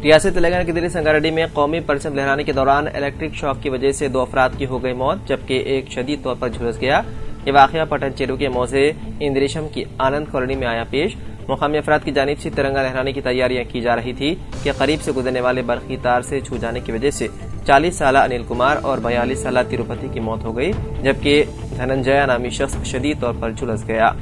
रियासत तेलंगाना के दिल्ली संगारेड्डी में कौमी परचम लहराने के दौरान इलेक्ट्रिक शॉक की वजह से 2 अफराद की हो गई मौत, जबकि एक शदीद तौर पर झुलस गया। ये वाकया पटन चेरू के मौजे इंद्रेशम की आनंद कॉलोनी में आया पेश। मुकामी अफराद की जानिब से तिरंगा लहराने की तैयारियां की जा रही थी कि करीब से गुजरने वाले बरकी तार से छू जाने की वजह से 40 साल अनिल कुमार और 42 साल तिरुपति की मौत हो गई, जबकि धनंजय नामी शख्स शदीद तौर पर झुलस गया।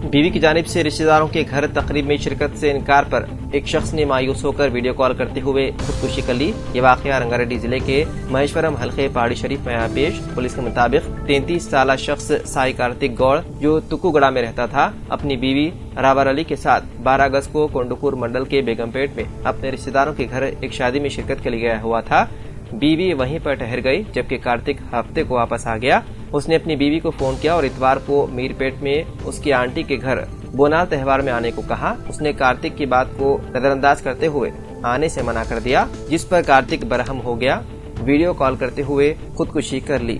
बीवी की जानिब से रिश्तेदारों के घर तकरीब में शिरकत से इनकार पर एक शख्स ने मायूस होकर वीडियो कॉल करते हुए खुदकुशी कर ली। ये वाकया रंगारेड्डी जिले के महेश्वरम हल्के पहाड़ी शरीफ में आया पेश। पुलिस के मुताबिक 33 साल शख्स साई कार्तिक गौड़, जो तुकुगड़ा में रहता था, अपनी बीवी रावर अली के साथ 12 अगस्त को कोंडुपुर मंडल के बेगमपेट में अपने रिश्तेदारों के घर एक शादी में शिरकत के लिए गया हुआ था। बीवी वहीं पर ठहर गई, जबकि कार्तिक हफ्ते को वापस आ गया। उसने अपनी बीवी को फोन किया और इतवार को मीरपेट में उसकी आंटी के घर बोनाल त्योहार में आने को कहा। उसने कार्तिक की बात को नजरअंदाज करते हुए आने से मना कर दिया, जिस पर कार्तिक बरहम हो गया, वीडियो कॉल करते हुए खुदकुशी कर ली।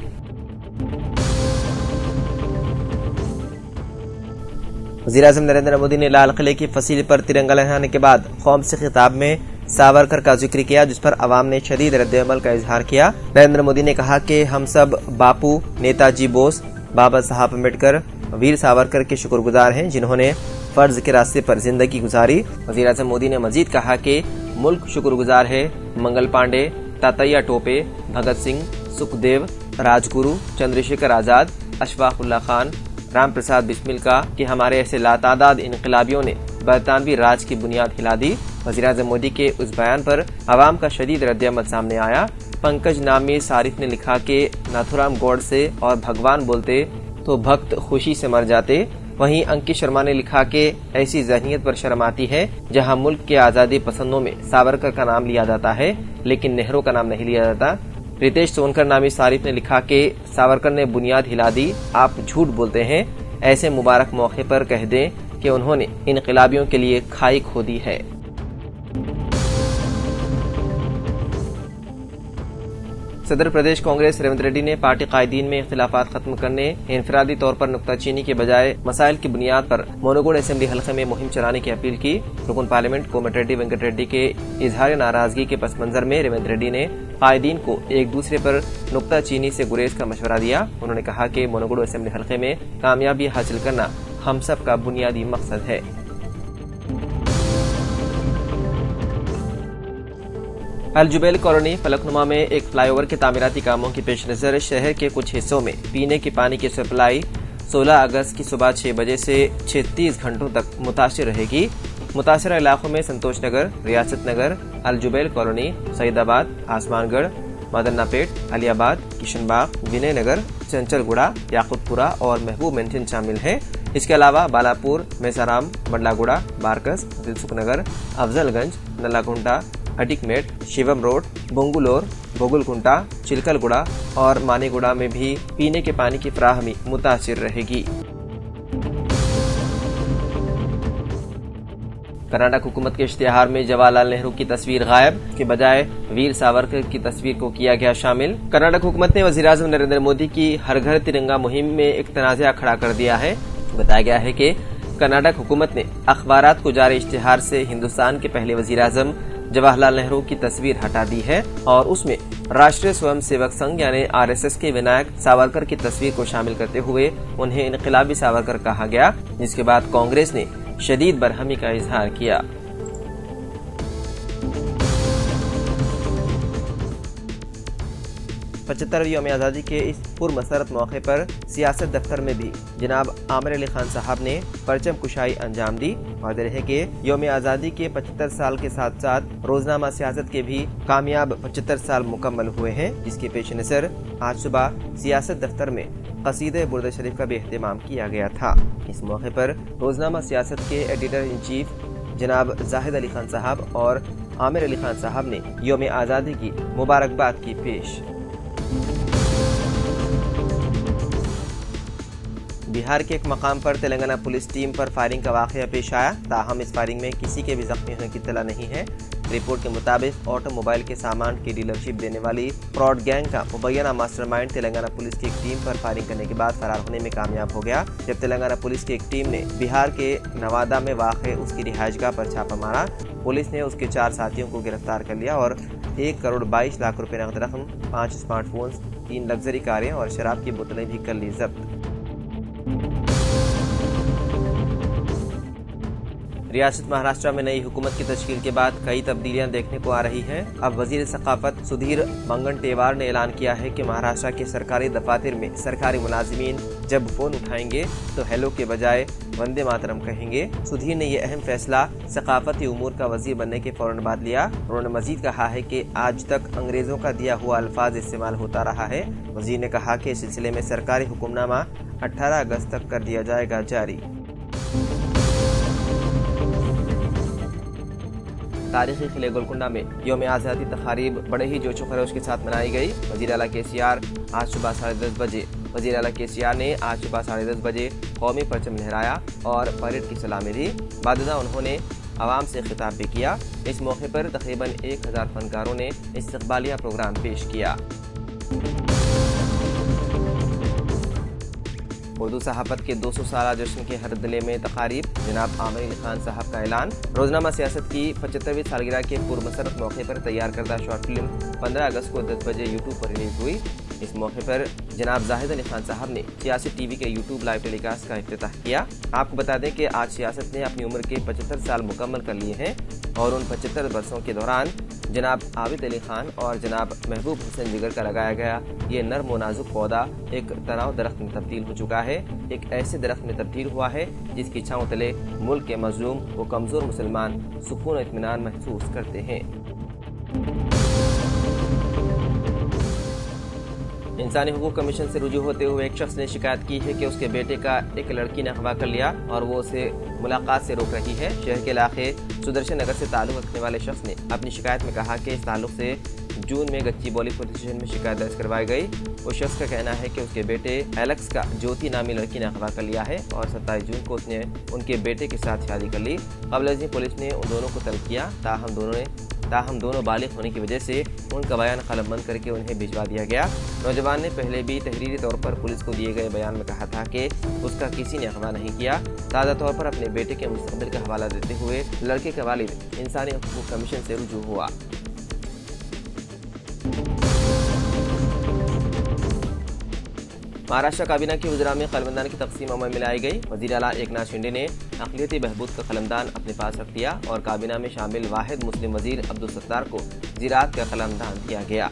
वज़ीर-ए-आज़म नरेंद्र मोदी ने लाल किले की फसील पर तिरंगा लहराने के बाद कौम से खिताब में सावरकर का जिक्र किया, जिस पर अवाम ने शदीद रद्द-ए-अमल का इजहार किया। नरेंद्र मोदी ने कहा कि हम सब बापू, नेताजी बोस, बाबा साहब अम्बेडकर, वीर सावरकर के शुक्रगुजार हैं, जिन्होंने फर्ज के रास्ते पर जिंदगी गुजारी। वज़ीर-ए-आज़म मोदी ने मजीद कहा कि मुल्क शुक्रगुजार है मंगल पांडे, तातैया टोपे, भगत सिंह, सुखदेव, राजगुरु, चंद्रशेखर आजाद, अशफाक उल्लाह खान, राम प्रसाद बिस्मिल का कि हमारे ऐसे लातादाद इनकलाबियों ने बरतानवी राज की बुनियाद हिला दी। वज़ीर-ए-आज़म मोदी के उस बयान पर आवाम का शदीद रद्द-ए-अमल सामने आया। पंकज नामी सारिफ ने लिखा कि नाथुराम गौड़ से और भगवान बोलते तो भक्त खुशी से मर जाते। वहीं अंकित शर्मा ने लिखा कि ऐसी ज़हनियत पर शर्म आती है जहां मुल्क के आज़ादी पसंदों में सावरकर का नाम लिया जाता है, लेकिन नेहरू का नाम नहीं लिया जाता। रितेश सोनकर नामी सारिफ ने लिखा कि सावरकर ने बुनियाद हिला दी, आप झूठ बोलते हैं। ऐसे मुबारक मौके पर कह दें कि उन्होंने इनकलाबियों के लिए खाई खोदी है। सदर प्रदेश कांग्रेस रेवंत रेड्डी ने पार्टी कायदीन में इख्तिलाफात खत्म करने, इनफरादी तौर पर नुक्ताचीनी के बजाय मसाइल की बुनियाद पर मोनोगुड असेंबली हल्के में मुहिम चलाने की अपील की। रुकन पार्लियामेंट कोमटिरेड्डी वेंकट रेड्डी के इजहार नाराजगी के पस मंजर में रेवंत रेड्डी ने कायदीन को एक दूसरे पर नुक्ताचीनी से गुरेज का मशवरा दिया। उन्होंने कहा कि मोनोगुड असेंबली हल्के में कामयाबी हासिल करना हम सब का बुनियादी मकसद है। अल जुबैल कॉलोनी फलकनुमा में एक फ्लाईओवर के तामीराती कामों की पेश नजर शहर के कुछ हिस्सों में पीने के पानी की सप्लाई 16 अगस्त की सुबह 6 बजे से 36 घंटों तक मुतासिर रहेगी। मुतासरा इलाकों में संतोष नगर, रियासत नगर, अल जुबैल कॉलोनी, सईदाबाद, आसमानगढ़, मदन्नापेट, अलियाबाद, किशनबाग, विनय नगर, चंचलगुड़ा, याकुतपुरा और महबूब मेंशन शामिल हैं। इसके अलावा बालापुर, मैसाराम, बंडलागुड़ा, बारकस, दिलसुख नगर, अफजलगंज, नलागुंडा, अटिकमेट, शिवम रोड, बोंगुलोर, बोगुलकुंटा, चिलकलगुड़ा और मानेगुड़ा में भी पीने के पानी की फराहमी मुतासिर रहेगी। कर्नाटक हुकूमत के इश्तिहार में जवाहरलाल नेहरू की तस्वीर गायब के बजाय वीर सावरकर की तस्वीर को किया गया शामिल। कर्नाटक हुकूमत ने वज़ीर-ए-आज़म नरेंद्र मोदी की हर घर तिरंगा मुहिम में एक तनाज़ा खड़ा कर दिया है। बताया गया है कि कर्नाटक हुकूमत ने अखबारात को जारी इश्तिहार से हिंदुस्तान के पहले वज़ीर-ए-आज़म जवाहरलाल नेहरू की तस्वीर हटा दी है और उसमें राष्ट्रीय स्वयं सेवक संघ यानी RSS के विनायक सावरकर की तस्वीर को शामिल करते हुए उन्हें इनकलाबी सावरकर कहा गया, जिसके बाद कांग्रेस ने शदीद बरहमी का इजहार किया। पचहत्तरवीं यौम आज़ादी के इस पुरमसरत मौके पर सियासत दफ्तर में भी जनाब आमिर अली खान साहब ने परचम कुशाई अंजाम दी। वाज़ेह है कि यौम आज़ादी के 75 साल के साथ साथ रोजनामा सियासत के भी कामयाब 75 साल मुकम्मल हुए हैं, जिसके पेश नज़र आज सुबह सियासत दफ्तर में कसीदे बुर्द शरीफ का भी एहतमाम किया गया था। इस मौके पर रोजनामा सियासत के एडिटर इन चीफ जनाब जाहिद अली खान साहब और आमिर अली खान साहब ने यौम आज़ादी की मुबारकबाद की पेश। बिहार के एक मकाम पर तेलंगाना पुलिस टीम पर फायरिंग का वाकया पेश आया, ताहम इस फायरिंग में किसी के भी जख्मी होने की इत्तला नहीं है। रिपोर्ट के मुताबिक ऑटोमोबाइल के सामान की डीलरशिप देने वाली फ्रॉड गैंग का मुबैना मास्टरमाइंड तेलंगाना पुलिस की एक टीम पर फायरिंग करने के बाद फरार होने में कामयाब हो गया। जब तेलंगाना पुलिस की एक टीम ने बिहार के नवादा में वाक़ उसकी रिहाइशगाह पर छापा मारा, पुलिस ने उसके 4 साथियों को गिरफ्तार कर लिया और 1 करोड़ 22 लाख रुपए नकद रकम, 5 स्मार्टफोन्स, 3 लग्जरी कारें और शराब की बोतलें भी कर ली जब्त। रियासत महाराष्ट्र में नई हुकूमत की तश्कील के बाद कई तब्दीलियां देखने को आ रही हैं। अब वजीर सकाफत सुधीर मंगनटेवार ने ऐलान किया है कि महाराष्ट्र के सरकारी दफातर में सरकारी मुलाजिमीन जब फोन उठाएंगे तो हेलो के बजाय वंदे मातरम कहेंगे। सुधीर ने यह अहम फैसला सकाफती उमूर का वजीर बनने के फौरन बाद लिया। उन्होंने मजीद कहा है कि आज तक अंग्रेजों का दिया हुआ अल्फाज इस्तेमाल होता रहा है। वजीर ने कहा कि इस सिलसिले में सरकारी हुक्मनामा 18 अगस्त तक कर दिया जाएगा जारी। तारीखी किले गोलकुंडा में यौम आज़ादी तकारीब बड़े ही जोशो खरोश के साथ मनाई गई। वज़ीर आला KCR आज सुबह 10:30 बजे ने आज सुबह 10:30 बजे कौमी परचम लहराया और परेड की सलामी दी। बाददा उन्होंने आवाम से खिताब भी किया। इस मौके पर तकरीबन 1000 फनकारों ने इस्तकबालिया प्रोग्राम पेश किया। उर्दू सहाफत के 200 साला जश्न के हरदले में तकारीब, जनाब आमिर अली खान साहब का ऐलान। रोजनामा सियासत की 75वीं सालगिरह के पुरमसरत मौके पर तैयार करदा शॉर्ट फिल्म 15 अगस्त को 10 बजे यूट्यूब पर रिलीज हुई। इस मौके पर जनाब जाहिद अली खान साहब ने सियासी टीवी के यूट्यूब लाइव टेलीकास्ट का इफ्तिताह किया। आपको बता दें कि आज सियासत ने अपनी उम्र के 75 साल मुकम्मल कर लिए हैं और उन 75 वर्षों के दौरान जनाब आबिद अली खान और जनाब महबूब हुसैन जिगर का लगाया गया ये नर्म व नाजुक पौधा एक तनाव दरख्त में तब्दील हो चुका है। एक ऐसे दरख्त में तब्दील हुआ है जिसकी छांव तले मुल्क के मजलूम व कमजोर मुसलमान सुकून और इत्मीनान महसूस करते हैं। इंसानी हुकूक कमीशन से रुजू होते हुए एक शख्स ने शिकायत की है कि उसके बेटे का एक लड़की ने अगवा कर लिया और वो उसे मुलाकात से रोक रही है। शहर के इलाके सुदर्शन नगर से ताल्लुक रखने वाले शख्स ने अपनी शिकायत में कहा कि इस ताल्लुक से जून में गच्चीबौली पुलिस स्टेशन में शिकायत दर्ज करवाई गई। उस शख्स का कहना है कि उसके बेटे एलेक्स का ज्योति नामी लड़की ने अगवा कर लिया है और 27 जून को उसने उनके बेटे के साथ शादी कर ली। कबल पुलिस ने उन दोनों को तलब किया, ताहम दोनों बालिग होने की वजह से उनका बयान कलमबंद करके उन्हें भिजवा दिया गया। नौजवान ने पहले भी तहरीरी तौर पर पुलिस को दिए गए बयान में कहा था कि उसका किसी ने अगवा नहीं किया। ताज़ा तौर पर अपने बेटे के मुस्तकबिल का हवाला देते हुए लड़के का वालिद इंसानी हुकूक कमीशन से रुजू हुआ। महाराष्ट्र काबीना की वज़रा में कलमदान की तकसीम अमल में लाई गई। वज़ीर आला एकनाथ शिंदे ने अक़लियती बहबूद का कलमदान अपने पास रख दिया और काबीना में शामिल वाहिद मुस्लिम वज़ीर अब्दुल सत्तार को ज़राअत का कलमदान दिया गया।